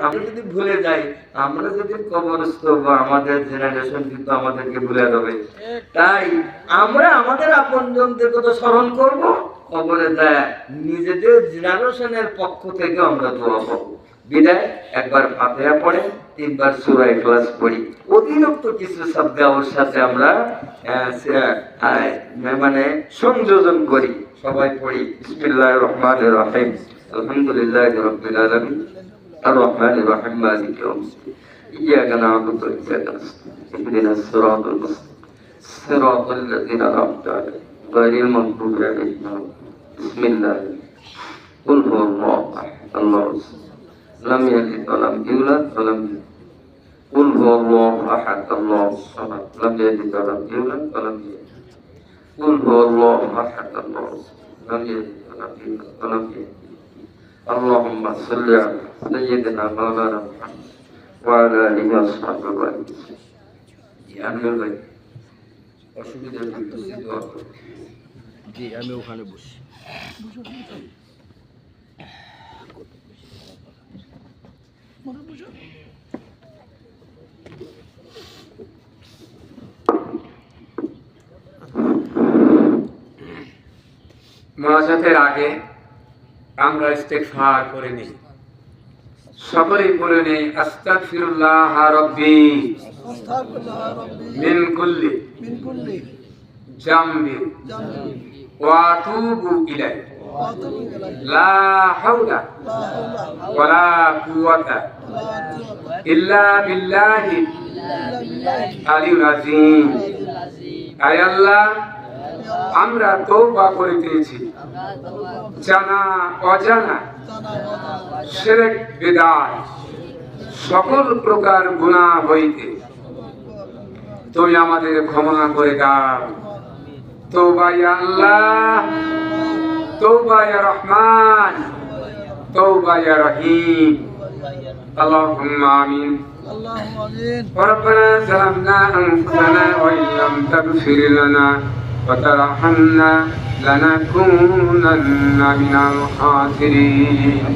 আমরা যদি ভুলে যাই, আমরা যদি কবরস্থ বা আমাদের জেনারেশন কিন্তু আমাদেরকে ভুলে যাবে। তাই আমরা আমাদের আপনজনদের কথা স্মরণ করব, কবরে যায় নিজেদের জেনারেশনের পক্ষ থেকে আমরা দোয়া পাবো। বিদায় একবার ফাতিহা পড়ে 3 বার সূরা ইখলাস পড়ি, অতিরিক্ত কিছু শব্দ ওর সাথে আমরা মানে সংযোজন করি। সবাই পড়ি বিসমিল্লাহির রহমানির রহিম, আলহামদুলিল্লাহি রাব্বিল আলামিন, الرحمن الرحيم مالك يوم الدين إياك نعبد وإياك نستعين اهدنا الصراط المستقيم صراط الذين أنعمت عليهم غير المغضوب عليهم. بسم الله قل هو الله أحد الله الصمد لم يلد ولم يولد ولم يولد. قل هو الله أحد الله الصمد لم يلد ولم يولد ولم يولد. قل هو الله أحد الله الصمد لم يلد ولم يولد ولم يولد. اللهم صل على سيدنا مولانا محمد وعلى آله وصحبه وسلم. অসুবিধা জি আমি ওখানে বসি। মোনাজাতের আগে আমরা ইস্তেগফার করে নিই, সকলেই বলে নেই আস্তাগফিরুল্লাহ রাব্বি মিন কুল্লি জামবি ওয়া আতুবু ইলাইহি লা হাওলা ওয়ালা কুওয়াতা ইল্লা বিল্লাহি আলিয়্যিল আযীম। আয় আল্লাহ, আমরা তওবা করিতেছি জানা অজানা শিরক বিদআত সকল প্রকার গুনাহ হইতে তুমি আমাদের ক্ষমা করে দাও। তওবা ইয়া আল্লাহ, তওবা ইয়া রহমান, তওবা ইয়া রহিম। আল্লাহুম্মা আমিন। اللهم آمين. ربنا ظلمنا أنفسنا وإن لم تغفر لنا وترحمنا لنكونن من الخاسرين.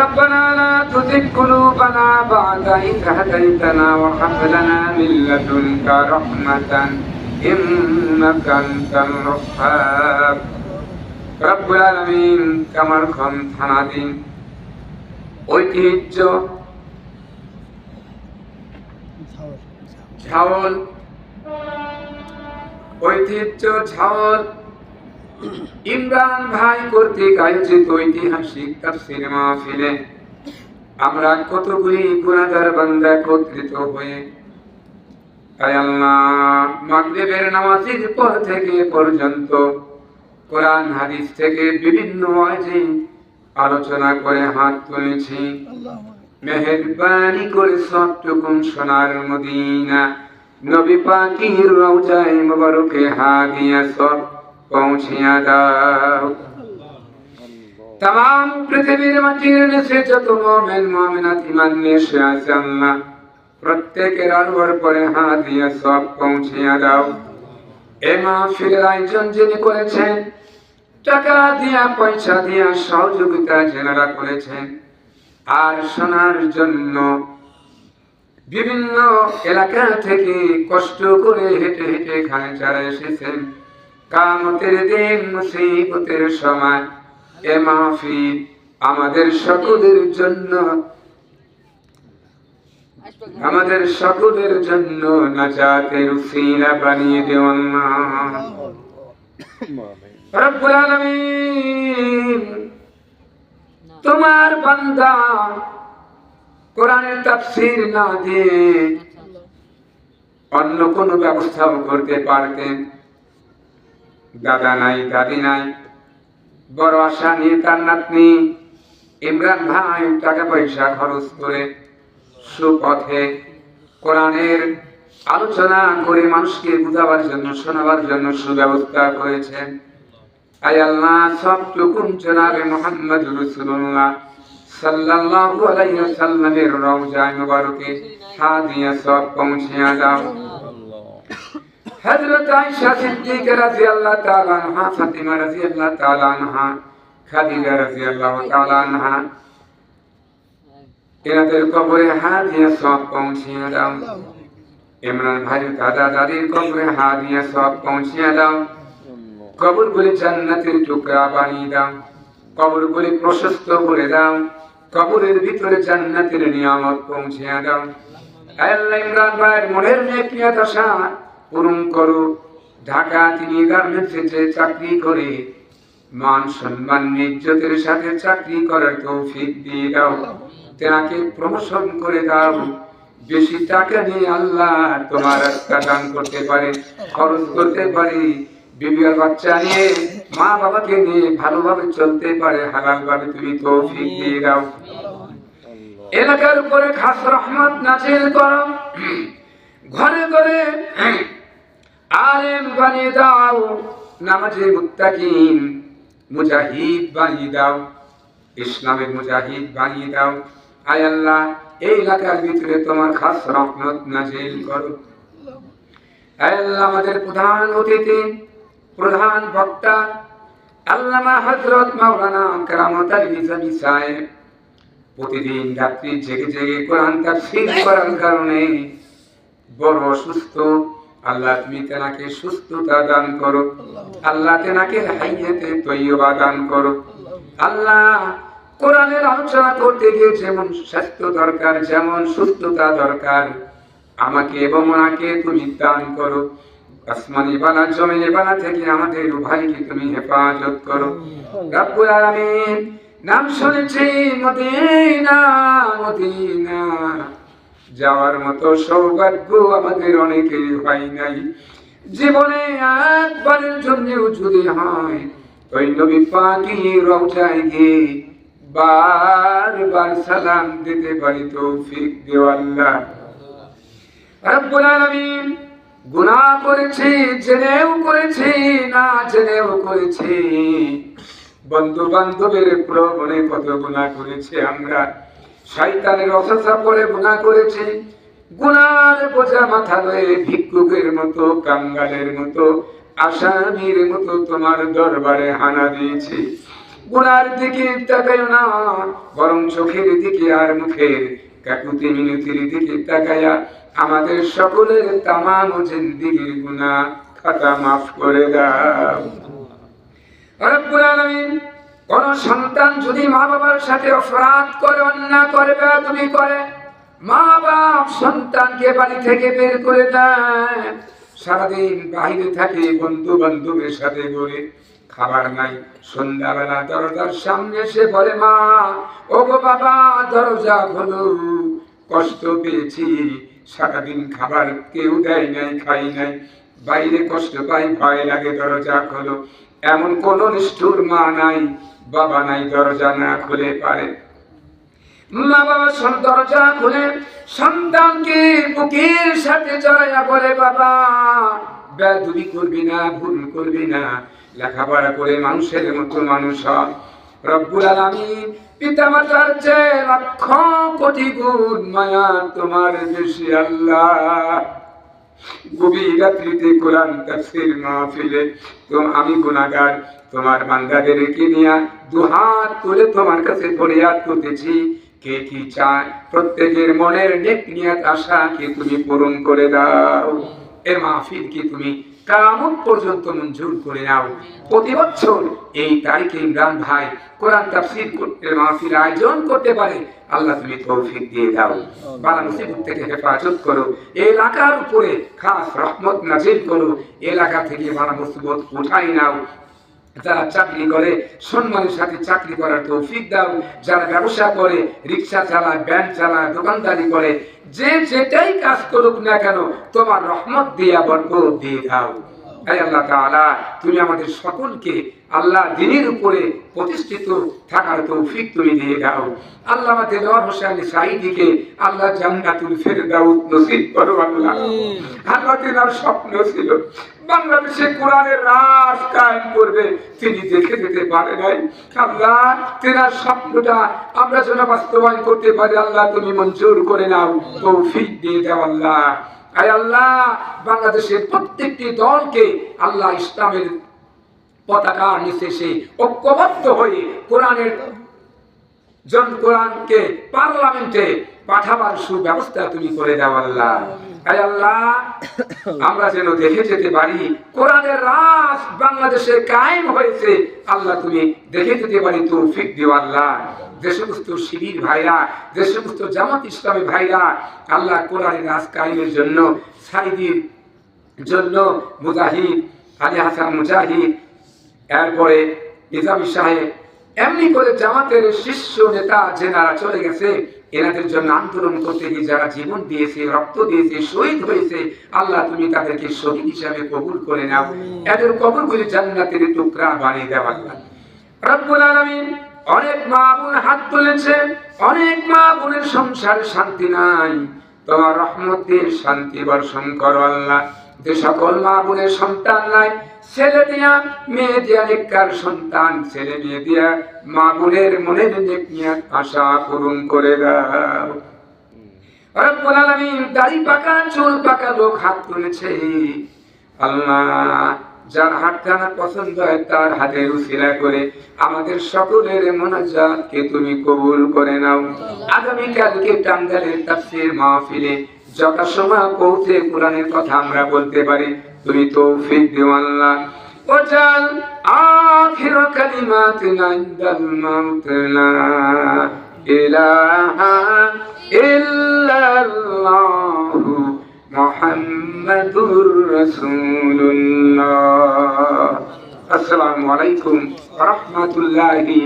ربنا لا تزغ قلوبنا بعد إذ هديتنا وهب لنا من لدنك رحمة إنك أنت الوهاب. رب العالمين কামারখান থানাধীন ঐতিহ্য ঝাওল ইমরান ভাই কর্তৃক আয়োজিত ঐতিহাসিক তাফসীর মাহফিলে আমরা কতগুলি গুনাহগার বান্দা একত্রিত হয়ে আয় আল্লাহ মাগরিবের নামাজের পর থেকে পর্যন্ত কোরআন হাদিস থেকে বিভিন্ন ওয়াজে আলোচনা করে হাত তুলেছি। মেহেরবানি করে সবটুকুন সোনার মদিনা নবী পাকের রওজায়ে মুবারকে হাদিয়া সব পৌঁছিয়া দাও। तमाम পৃথিবীর মাটির নিচে যত মুমিন মুমিনাত ঈমান নিয়ে আছে আল্লাহ প্রত্যেকের আলোর পরে হাদিয়া সব পৌঁছিয়া দাও। এই মাহফিলের আয়োজন যিনি করেছেন, টাকা দিয়া পয়সা দিয়া সহযোগিতা যারা করেছেন, আর শোনার জন্য বিভিন্ন এলাকা থেকে কষ্ট করে হেঁটে হেঁটে এখানে যারা এসেছেন, কিয়ামতের দিন মুসিবতের সময় এ মাহফিল আমাদের সকলের জন্য নাজাতের উসিলা বানিয়ে দিও আল্লাহ। রব্বুল আলামিন, তোমার বান্দা কোরআনের তাফসীর না দিয়ে অন্য কোনো ব্যবস্থাও করতে পারতেন। দাদা নাই, দাদি নাই, বড় আশা নিয়ে তার নাতনি ইমরান ভাই টাকা পয়সা খরচ করে সুপথে কোরআনের আলোচনা করে মানুষকে বুঝাবার জন্য, শোনাবার জন্য সুব্যবস্থা করেছেন। আয় আল্লাহ, সবটুকুন জনাবে মুহাম্মদ রাসূলুল্লাহ সাল্লাল্লাহু আলাইহি ওয়াসাল্লামের রওজায়ে মুবারকে হাদিয়া সব পৌঁছিয়া দাও। হযরত আয়েশা সিদ্দিকা রাদিয়াল্লাহু তাআলা আনহা, ফাতিমা রাদিয়াল্লাহু তাআলা আনহা, খাদিজা রাদিয়াল্লাহু তাআলা আনহা, এনাদের কবরে হাত দিয়ে সব পৌঁছিয়ে দাও। ইমরান ভাইয়ের দাদা দাদির কবরে হাত দিয়ে সব পৌঁছিয়ে দাও। কবরগুলি জান্নাতের টুকরা বানিয়ে দাও। কবরগুলি প্রশস্ত করে দাও। কবরের ভিতরে জান্নাতের নিয়ামত পৌঁছিয়ে দাও। আল্লাহ ইমরান ভাইয়ের মনের নেকিয়াত আশা পূরণ করো। ঢাকা তিনি গার্মেন্টসে যে চাকরি করে মান সম্মান ইজ্জতের সাথে চাকরি করার তৌফিক দিয়ে দাও। তেনাকে প্রমোশন করে দাও। বেশি টাকা নিয়ে আল্লাহ তোমার রাস্তা দান করতে পারে, খরচ করতে পারে। বিবি আর বাচ্চা নিয়ে মা বাবাকে নিয়ে ভালোভাবে চলতে পারে, হালাল ভাবে তুমি তৌফিক দিয়ে দাও। এলাকার উপরে খাস রহমত নাজিল করো। ঘরে ঘরে আলেম বানিয়ে দাও। নামাজে মুত্তাকিন মুজাহিদ বানিয়ে দাও। ইসলামের মুজাহিদ বানিয়ে দাও। আয় আল্লাহ, এই এলাকার ভিতরে তোমার খাস রহমত নাজিল করো। আয় আল্লাহ, আমাদের প্রধান অতিথি, প্রধান বক্তা আল্লামা হযরত মাওলানা কেরামত আলী নিজামী সাহেব প্রতিদিন রাত্রি জেগে জেগে কোরআন তাফসীর করার কারণে বড় অসুস্থ। আল্লাহ তুমি তেনাকে সুস্থতা দান করো। আল্লাহ তেনাকে হায়াতে তৈয়বা দান করো। আল্লাহ, কোরআনের আলোচনা করতে গিয়ে যেমন স্বাস্থ্য দরকার, যেমন সুস্থতা দরকার, আমাকে এবং ওনাকে তুমি দান করো। আসমানি বালা জমিনে বালা থেকে আমাদের উভয়কে তুমি হেফাজত করো। রব্বুল আলামিন, নাম শুনেছি মদিনা মদিনা, যাওয়ার মতো সৌভাগ্য আমাদের অনেকের হয় নাই। জীবনে একবারের জন্যও যদি হয় ওই নবী পাকের রওজায় গিয়ে বারবার সালাম দিতে পারি, তৌফিক দিও আল্লাহ। রব্বুল আলামিন, গুনাহ করেছি, জেনেও করেছি, না জেনেও করেছি। বন্ধু বান্ধবের প্রলোভনে কত গুনাহ করেছি আমরা। শয়তানের ওয়াসওয়াসা পড়ে গুনাহ করেছি। গুনার বোঝা মাথা লয়ে ভিক্ষুকের মতো, কাঙ্গালের মতো, আসামীর মতো তোমার দরবারে হানা দিয়েছি। গুনার দিকে তাকাইও না, বরং চোখের দিকে আর মুখের কাকুতি মিনতির দিকে তাকায়া আমাদের সকলের তামাম জিন্দেগীর গুনাহ খাতা মাফ করে দাও। রব্বুল আলামিন, কোন সন্তান যদি মা বাবার সাথে অপরাধ করে, অন্যায় করে, বেয়াদবি করে, মা বাপ সন্তানকে বাড়ি থেকে বের করে দেয়, সারাদিন বাইরে থাকে বন্ধু বান্ধবের সাথে ঘুরে, খাবার নাই, সন্ধ্যাবেলা দরজার সামনে এসে বলে, মা ও গো বাবা দরজা খোলো, কষ্ট পেয়েছি, সারাদিন খাবার কেউ দেয় নাই, খাই নাই, বাইরে কষ্ট পাই, ভয় লাগে, দরজা খোলো। এমন কোন নিষ্ঠুর মা নাই, বাবা নাই, দরজা না খুলে পারে। মা বাবা দরজা খুলে সন্তানকে বুকের সাথে জড়াইয়া বলে, বাবা বেয়াদবি করবি না, ভুল করবি না, লেখাপড়া করে মানুষের মতো মানুষ হ। রব্বুল আলামিন, পিতামাতার চেয়ে লক্ষ কোটি গুণ মায়া তোমার বেশি আল্লাহ। গভীর রাত্রিতে কোরআন তাফসীর মাহফিলে তো আমি গুনাহগার তোমার বান্দাদেরকে নিয়ে দুহাত তুলে তোমার কাছে ফরিয়াদ করতেছি। কে কি চায়, প্রত্যেকের মনের নেক নিয়ত আশাকে তুমি পূরণ করে দাও। এর মাহফিলকে তুমি কিয়ামত পর্যন্ত মঞ্জুর করে নাও। প্রতি বছর এই তারিখে ইমরান ভাই কোরআন তাফসীর করতে মাহফিল আয়োজন করতে পারে, আল্লাহ তুমি তৌফিক দিয়ে দাও। বালা মুসিবত থেকে হেফাজত করো। এলাকার উপরে খাস রহমত নাজিল করো। এলাকা থেকে বালা মুসিবত উঠাই নাও। যারা চাকরি করে সম্মানের সাথে চাকরি করার তৌফিক দাও। যারা ব্যবসা করে, রিক্সা চালায়, ভ্যান চালায়, দোকানদারি করে, যে যেটাই কাজ করুক না কেন তোমার রহমত দিয়ে বরকত দিয়ে দাও। আল্লাহ তাআলা, তুমি আমাদের সকলকে আল্লাহ দ্বীনের উপরে প্রতিষ্ঠিত থাকার তৌফিক তুমি দিয়ে দাও। আল্লাহ আমাদের দেওয়ার হোসেন সাঈদীকে আল্লাহ জান্নাতুল ফেরদাউস নসিব করো। আল্লাহ, আল্লাহ তেনার স্বপ্ন ছিল বাংলাদেশে কোরআনের রাজ কায়েম করবে, তিনি দেখে যেতে পারে নাই। আল্লাহ, তেনার স্বপ্নটা আমরা যেন বাস্তবায়ন করতে পারি, আল্লাহ তুমি মঞ্জুর করে নাও, তৌফিক দিয়ে দাও। আল্লাহ, আয় আল্লাহ, বাংলাদেশের প্রত্যেকটি দলকে আল্লাহ ইসলামের পতাকার নিচে সে ঐক্যবদ্ধ হয়ে কোরআনের জন কোরআনকে পার্লামেন্টে পাঠাবার সুব্যবস্থা তুমি করে দাও আল্লাহ। তাই আল্লাহ আমরা যেন দেখে যেতে পারি কোরআনের রাজ বাংলাদেশে কায়েম হয়েছে, আল্লাহ তুমি দেখে যেতে পারি তৌফিক দিও আল্লাহ। যে সমস্ত শিবির ভাইরা, যে সমস্ত জামাত ইসলামী ভাইরা আল্লাহ কোরআনের রাজ কায়েমের জন্য, সাইদির জন্য মুজাহিদ, আলী হাসান মুজাহিদ, এরপরে নিজামী সাহেব, এমনি করে জামাতের শীর্ষ নেতা যেনারা চলে গেছে, এনাদের জন্য আন্দোলন করতে গিয়ে যারা জীবন দিয়েছে, রক্ত দিয়েছে, শহীদ হয়েছে, আল্লাহ তুমি তাদেরকে শহীদ হিসাবে কবুল করে নাও, এদের কবরগুলি জান্নাতের টুকরা বানিয়ে দাও আল্লাহ রব্বুল আলামিন। অনেক মা বোন হাত তুলেছে, অনেক মা বোনের সংসারে শান্তি নাই, তোমার রহমত দিয়ে শান্তি বর্ষণ করো আল্লাহ। যে সকল মা বোনের সন্তান নাই, ছেলে দিয়া মেয়ে দিয়া নেককার সন্তান, ছেলে মেয়ে দিয়া মা বোনের মনের নেক নিয়াত আশা পূরণ করে দাও রব্বুল আলামিন। দাড়ি পাকা চুল পাকা লোক হাত তুলেছে আল্লাহ, যার হাত টানা পছন্দ হয় তার হাতের উসিলা করে আমাদের সকলের মোনাজাতকে তুমি কবুল করে নাও। আগামী কালকে টাঙ্গাইলের তাফসীর মাহফিলে যথাসময়ে পৌঁছে কোরআনের কথা আমরা বলতে পারি তুমি তৌফিক দিও আল্লাহ। ওয়াজাল আখির কালিমাতিনা ইনদাল মাউত লা ইলাহা ইল্লাল্লাহু মুহাম্মাদুর রাসূলুল্লাহ। আসসালামু আলাইকুম ওয়া রাহমাতুল্লাহি